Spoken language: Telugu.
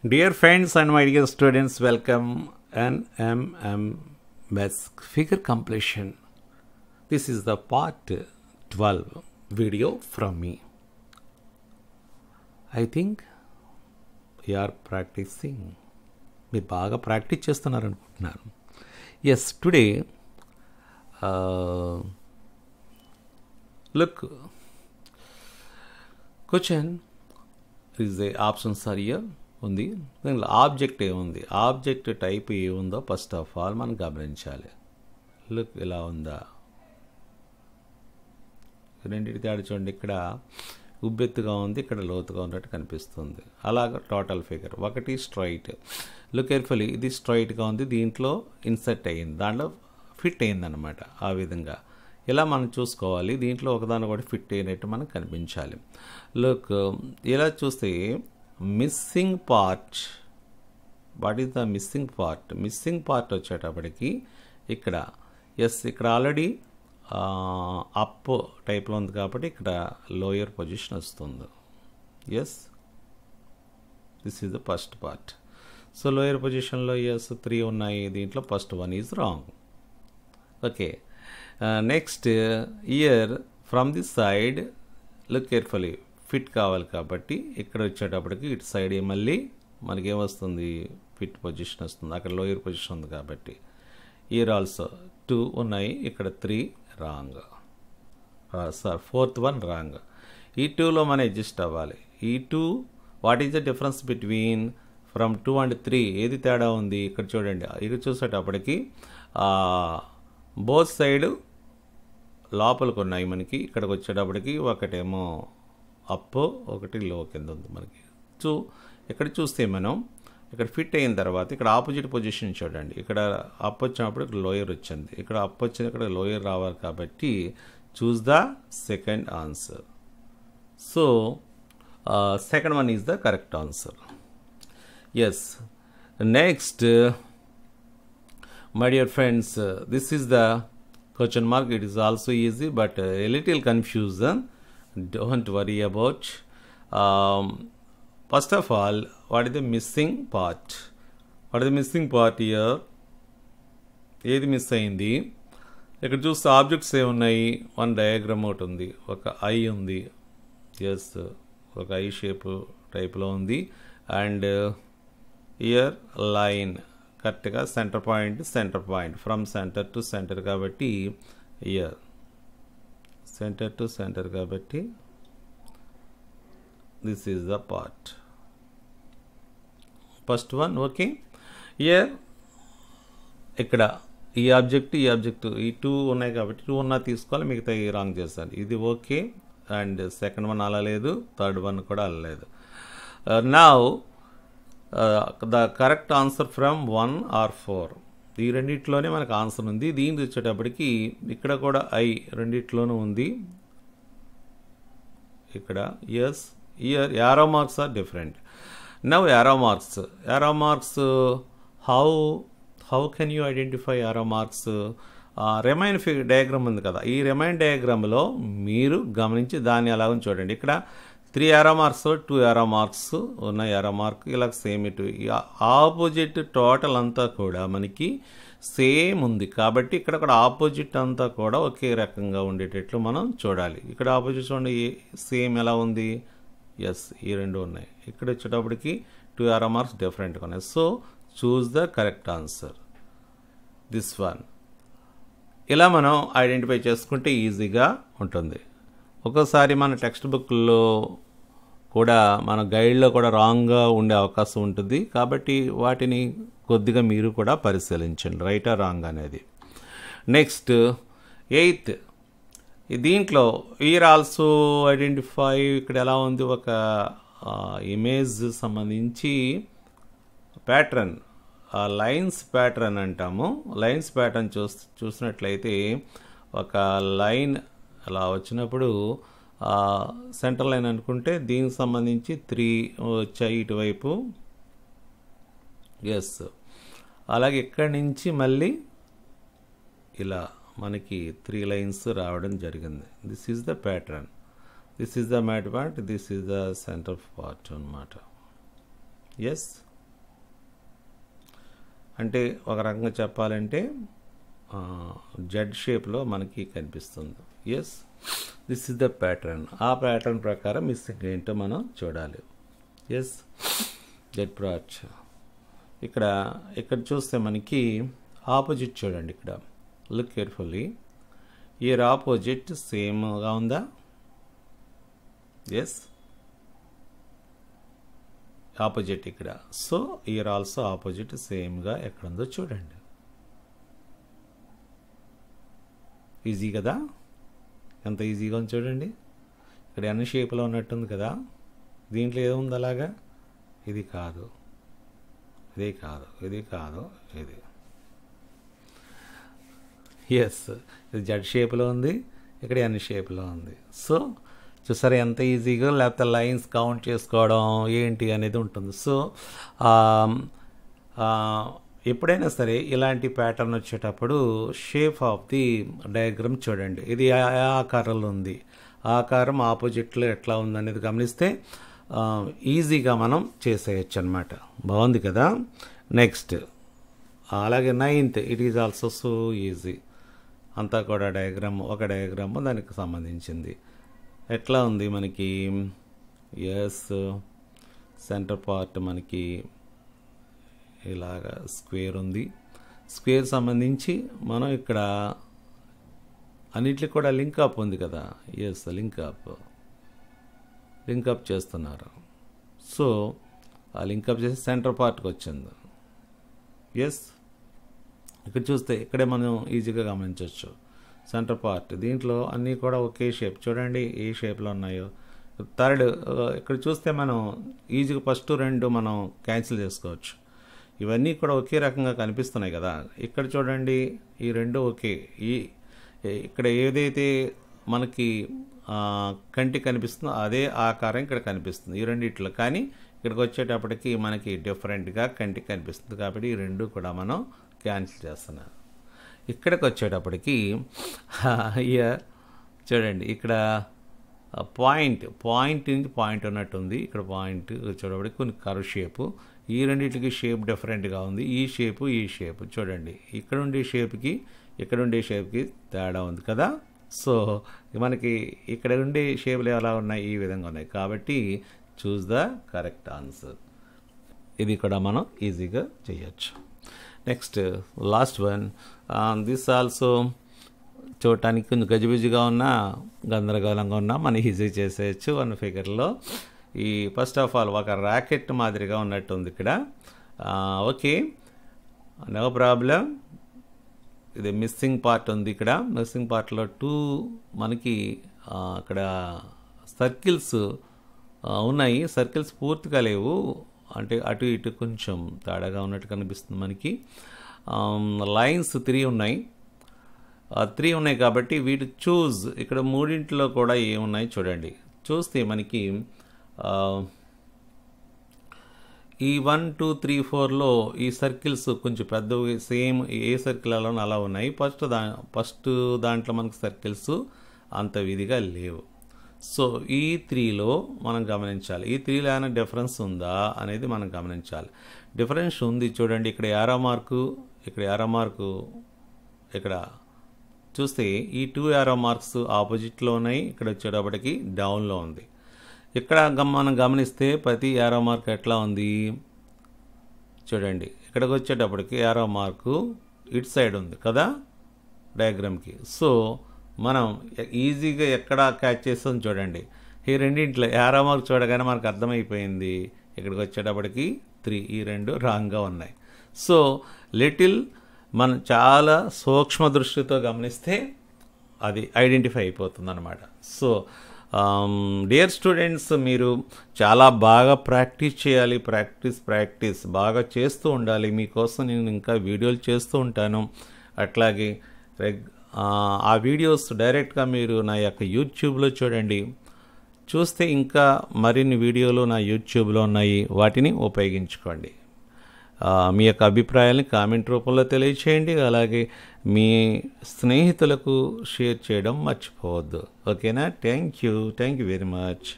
Dear friends and my dear students, welcome NMMS figure completion. This is the part 12 video from me. I think you are practicing. మీరు బాగా ప్రాక్టీస్ చేస్తున్నారు అనుకుంటున్నాను. Yes, today look, question is the options are here ఉంది. దీనిలో ఆబ్జెక్ట్ ఏముంది, ఆబ్జెక్ట్ టైప్ ఏముందో ఫస్ట్ ఆఫ్ ఆల్ మనం గమనించాలి. లుక్ ఇలా ఉందా, రెండింటి తేడా చూడండి. ఇక్కడ ఉబ్బెత్తుగా ఉంది, ఇక్కడ లోతుగా ఉన్నట్టు కనిపిస్తుంది. అలాగ టోటల్ ఫిగర్ ఒకటి స్ట్రైట్. లుక్ కేర్ఫుల్లీ, ఇది స్ట్రైట్గా ఉంది, దీంట్లో ఇన్సర్ట్ అయ్యింది, దాంట్లో ఫిట్ అయింది అనమాట. ఆ విధంగా ఇలా మనం చూసుకోవాలి. దీంట్లో ఒకదాని కూడా ఫిట్ అయినట్టు మనకు కనిపించాలి. లుక్ ఇలా చూస్తే missing part, what is the missing part? Missing part వచ్చేటప్పటికి ఇక్కడ ఇక్కడ ఆల్రెడీ అప్ టైప్లో ఉంది కాబట్టి ఇక్కడ లోయర్ పొజిషన్ వస్తుంది. This is the first part. So lower పొజిషన్లో 3 ఉన్నాయి, దీంట్లో first 1 is wrong. Okay, next year from the side, look carefully, fit కావాలి కాబట్టి ఇక్కడ వచ్చేటప్పటికి ఇటు సైడ్ మళ్ళీ మనకేమొస్తుంది, ఫిట్ పొజిషన్ వస్తుంది. అక్కడ లోయర్ పొజిషన్ ఉంది కాబట్టి ఇయర్ ఆల్సో 2 ఉన్నాయి, ఇక్కడ 3 రాంగ్, ఫోర్త్ 1 రాంగ్. ఈ 2లో మనం అడ్జస్ట్ అవ్వాలి. ఈ 2 what is the difference between from 2 and 3? ఏది తేడా ఉంది ఇక్కడ చూడండి. ఇక్కడ చూసేటప్పటికి బోత్ సైడ్ లోపలికి ఉన్నాయి మనకి. ఇక్కడికి వచ్చేటప్పటికి ఒకటేమో అప్, ఒకటి లో కింద ఉంది మనకి. సో ఇక్కడ చూస్తే మనం ఇక్కడ ఫిట్ అయిన తర్వాత ఇక్కడ ఆపోజిట్ పొజిషన్ చూడండి. ఇక్కడ అప్ వచ్చినప్పుడు ఇక్కడ లోయర్ వచ్చింది, ఇక్కడ అప్ వచ్చింది, ఇక్కడ లోయర్ రావాలి కాబట్టి choose the second answer. So second one is the correct answer. Yes, next my dear friends, this is the question mark. It is also easy but a little confusion. Don't worry about. First of all, what is the missing part? What is the missing part here? ఏది మిస్ అయింది? ఇక్కడ చూస్తే ఆబ్జెక్ట్స్ ఏమున్నాయి, 1 డయాగ్రామ్ ఒకటి ఉంది, ఒక ఐ ఉంది. ఒక ఐ షేప్ టైప్లో ఉంది. అండ్ ఇయర్ లైన్ కరెక్ట్గా centre point from centre to centre కాబట్టి ఇయర్ సెంటర్ టు సెంటర్ కాబట్టి this is the part, first one. Okay, year ఇక్కడ ఈ ఆబ్జెక్ట్ ఈ 2 ఉన్నాయి కాబట్టి 2 ఉన్నా తీసుకోవాలి, మిగతా ఈ రాంగ్ చేస్తాను. ఇది ఓకే. అండ్ సెకండ్ వన్ అలా లేదు, థర్డ్ వన్ కూడా అలా లేదు. Now the correct answer from 1 or 4, ఈ రెండిట్లోనే మనకు ఆన్సర్ ఉంది. దీనికి వచ్చేటప్పటికి ఇక్కడ కూడా ఐ రెండిట్లోనూ ఉంది. ఇక్కడ ear arrow marks are different. Now arrow marks how can you identify arrow marks? Remain diagram ఉంది కదా, ఈ రిమైన్ డయాగ్రామ్లో మీరు గమనించి దాన్ని అలాగ చూడండి. ఇక్కడ 3 యారో మార్క్స్, 2 యారో మార్క్స్ ఉన్న యారో మార్క్ ఇలా సేమ్. ఇటు ఆపోజిట్ టోటల్ అంతా కూడా మనకి సేమ్ ఉంది కాబట్టి ఇక్కడ కూడా ఆపోజిట్ అంతా కూడా ఒకే రకంగా ఉండేటట్లు మనం చూడాలి. ఇక్కడ ఆపోజిట్ చూడండి సేమ్ ఎలా ఉంది. ఈ 2 ఉన్నాయి. ఇక్కడ వచ్చేటప్పటికి 2 యారో మార్క్స్ డిఫరెంట్గా ఉన్నాయి. So choose the correct answer, this one. ఇలా మనం ఐడెంటిఫై చేసుకుంటే ఈజీగా ఉంటుంది. ఒక్కోసారి మన టెక్స్ట్ బుక్లో కూడా మన గైడ్లో కూడా రాంగ్గా ఉండే అవకాశం ఉంటుంది కాబట్టి వాటిని కొద్దిగా మీరు కూడా పరిశీలించండి, రైట్ ఆర్ రాంగ్ అనేది. నెక్స్ట్ 8th, దీంట్లో ఇయర్ ఆల్సో ఐడెంటిఫై. ఇక్కడ ఎలా ఉంది, ఒక ఇమేజ్ సంబంధించి ప్యాటర్న్, లైన్స్ ప్యాటర్న్ అంటాము. లైన్స్ ప్యాటర్న్ చూసినట్లయితే ఒక లైన్ అలా వచ్చినప్పుడు సెంటర్ లైన్ అనుకుంటే దీనికి సంబంధించి 3 వచ్చాయి ఇటువైపు. అలాగే ఇక్కడి నుంచి మళ్ళీ ఇలా మనకి 3 లైన్స్ రావడం జరిగింది. This is the pattern. This is the mid part, this is the center part on matter. Yes. అంటే ఒక రకంగా చెప్పాలంటే జెడ్ షేప్లో మనకి కనిపిస్తుంది. Yes, this is the pattern. ఆ ప్యాటర్న్ ప్రకారం మిస్సింగ్ ఏంటో మనం చూడాలి. Yes, Z approach. ఇక్కడ చూస్తే మనకి ఆపోజిట్ చూడండి. ఇక్కడ లుక్ కేర్ఫుల్లీ. ఇయర్ ఆపోజిట్ సేమ్గా ఉందా? ఎస్, ఆపోజిట్ ఇక్కడ. సో ఇయర్ ఆల్సో ఆపోజిట్ సేమ్గా ఎక్కడుందో చూడండి. ఈజీ కదా? ఎంత ఈజీగా ఉంది చూడండి. ఇక్కడ ఎన్ని షేప్లో ఉన్నట్టుంది కదా. దీంట్లో ఏముంది అలాగా? ఇది కాదు, ఇది కాదు, ఇది కాదు, ఇది. ఎస్, ఇది జెడ్ షేప్లో ఉంది, ఇక్కడ ఎన్ని షేప్లో ఉంది. సో చూసారా ఎంత ఈజీగా, లేకపోతే లైన్స్ కౌంట్ చేసుకోవడం ఏంటి అనేది ఉంటుంది. సో ఎప్పుడైనా సరే ఇలాంటి ప్యాటర్న్ వచ్చేటప్పుడు షేప్ ఆఫ్ ది డయాగ్రామ్ చూడండి. ఇది ఆకారంలో ఉంది, ఆకారం ఆపోజిట్లో ఎట్లా ఉందనేది గమనిస్తే ఈజీగా మనం చేసేయచ్చు అనమాట. బాగుంది కదా. నెక్స్ట్ అలాగే 9th, it is also so easy. అంతా కూడా ఒక డయాగ్రామ్ దానికి సంబంధించింది. ఎట్లా ఉంది మనకి? ఎస్, సెంటర్ పార్ట్ మనకి ఇలాగా స్క్వేర్ ఉంది. స్క్వేర్ సంబంధించి మనం ఇక్కడ అన్నిటికి కూడా లింకప్ ఉంది కదా. ఎస్, లింకప్ చేస్తున్నారు. సో ఆ లింకప్ చేసి సెంటర్ పార్ట్కి వచ్చింది. ఎస్, ఇక్కడ చూస్తే ఇక్కడే మనం ఈజీగా గమనించవచ్చు సెంటర్ పార్ట్. దీంట్లో అన్నీ కూడా ఒకే షేప్ చూడండి, ఏ షేప్లో ఉన్నాయో. థర్డ్ ఇక్కడ చూస్తే మనం ఈజీగా ఫస్ట్ 2 మనం క్యాన్సిల్ చేసుకోవచ్చు. ఇవన్నీ కూడా ఒకే రకంగా కనిపిస్తున్నాయి కదా. ఇక్కడ చూడండి, ఈ 2 ఒకే. ఇక్కడ ఏదైతే మనకి కంటికి కనిపిస్తుందో అదే ఆకారం ఇక్కడ కనిపిస్తుంది ఈ రెండిట్లో. కానీ ఇక్కడికి వచ్చేటప్పటికి మనకి డిఫరెంట్గా కంటికి కనిపిస్తుంది కాబట్టి ఈ 2 కూడా మనం క్యాన్సిల్ చేస్తున్నాం. ఇక్కడికి వచ్చేటప్పటికి చూడండి, ఇక్కడ పాయింట్ నుంచి పాయింట్ ఉన్నట్టుంది. ఇక్కడ పాయింట్ వచ్చేటప్పటికి కొన్ని కర్వ్ షేపు. ఈ రెండింటికి షేప్ డిఫరెంట్గా ఉంది. ఈ షేపు చూడండి, ఇక్కడ ఉండే షేప్కి తేడా ఉంది కదా. సో మనకి ఇక్కడ ఉండే షేపులు ఎలా ఉన్నాయి? ఈ విధంగా ఉన్నాయి. కాబట్టి చూస్ ద కరెక్ట్ ఆన్సర్. ఇది కూడా మనం ఈజీగా చేయొచ్చు. Next last one. This also చూడటానికి కొంచెం గజిబిజిగా ఉన్నా, గందరగోళంగా ఉన్నా మనం ఈజీ చేసేయచ్చు 1 ఫిగర్లో. ఈ ఫస్ట్ ఆఫ్ ఆల్ ఒక ర్యాకెట్ మాదిరిగా ఉన్నట్టు ఉంది ఇక్కడ. Okay, no problem. ఇది మిస్సింగ్ పార్ట్ ఉంది. ఇక్కడ మిస్సింగ్ పార్ట్లో 2 మనకి అక్కడ సర్కిల్స్ ఉన్నాయి. సర్కిల్స్ పూర్తిగా లేవు, అంటే అటు ఇటు కొంచెం తేడాగా ఉన్నట్టు కనిపిస్తుంది మనకి. లైన్స్ 3 ఉన్నాయి. 3 ఉన్నాయి కాబట్టి వీటి చూజ్. ఇక్కడ 3 కూడా ఏమున్నాయి చూడండి. చూస్తే మనకి ఈ 1, 2, 3, 4లో ఈ సర్కిల్స్ కొంచెం పెద్దవి, సేమ్ ఏ సర్కిల్ అలా అలా ఉన్నాయి. ఫస్ట్ దాంట్లో మనకి సర్కిల్స్ అంత విధిగా లేవు. సో ఈ 3లో మనం గమనించాలి. ఈ 3లో ఏమైనా డిఫరెన్స్ ఉందా అనేది మనం గమనించాలి. డిఫరెన్స్ ఉంది చూడండి. ఇక్కడ యారో మార్కు, ఇక్కడ చూస్తే ఈ 2 యారో మార్క్స్ ఆపోజిట్లో ఉన్నాయి. ఇక్కడ వచ్చేటప్పటికి డౌన్లో ఉంది. ఇక్కడ మనం గమనిస్తే ప్రతి యారో మార్క్ ఎట్లా ఉంది చూడండి. ఇక్కడికి వచ్చేటప్పటికి యారో మార్కు ఇటు సైడ్ ఉంది కదా డయాగ్రామ్కి. సో మనం ఈజీగా ఎక్కడ క్యాచ్ చేస్తాం చూడండి. ఈ రెండింటిలో యారో మార్క్ చూడగానే మనకు అర్థమైపోయింది. ఇక్కడికి వచ్చేటప్పటికి 3, ఈ 2 రాంగ్గా ఉన్నాయి. సో మనం చాలా సూక్ష్మ దృష్టితో గమనిస్తే అది ఐడెంటిఫై అయిపోతుంది అన్నమాట. సో డియర్ స్టూడెంట్స్, మీరు చాలా బాగా ప్రాక్టీస్ చేయాలి. ప్రాక్టీస్ బాగా చేస్తూ ఉండాలి. మీకోసం నేను ఇంకా వీడియోలు చేస్తూ ఉంటాను. అట్లాగే ఆ వీడియోస్ డైరెక్ట్గా మీరు నా యొక్క యూట్యూబ్లో చూడండి. చూస్తే ఇంకా మరిన్ని వీడియోలు నా యూట్యూబ్లో ఉన్నాయి, వాటిని ఉపయోగించుకోండి. మీ యొక్క అభిప్రాయాన్ని కామెంట్ రూపంలో తెలియచేయండి. అలాగే మీ స్నేహితులకు షేర్ చేయడం మర్చిపోవద్దు. ఓకేనా? Thank you very much.